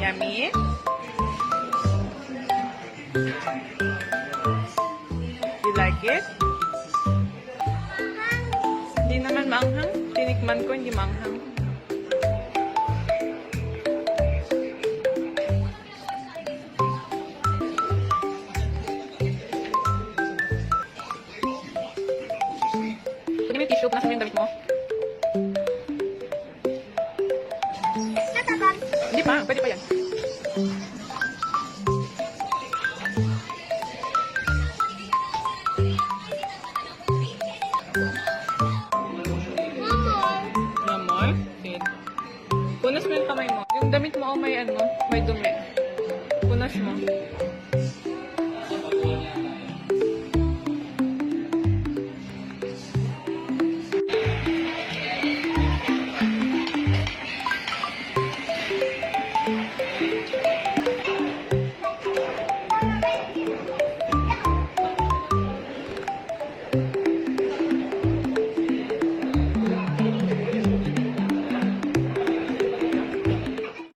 Yummy? You like it? Hindi naman maanghang. Tinikman ko, hindi maanghang. Pwede mo yung tissue. Nasa mo yung damit mo? Hindi pa. Pwede pa yan. Namor? Sit. Punas mo yung kamay mo. Yung damit mo, may ano, may dumi. Punas mo.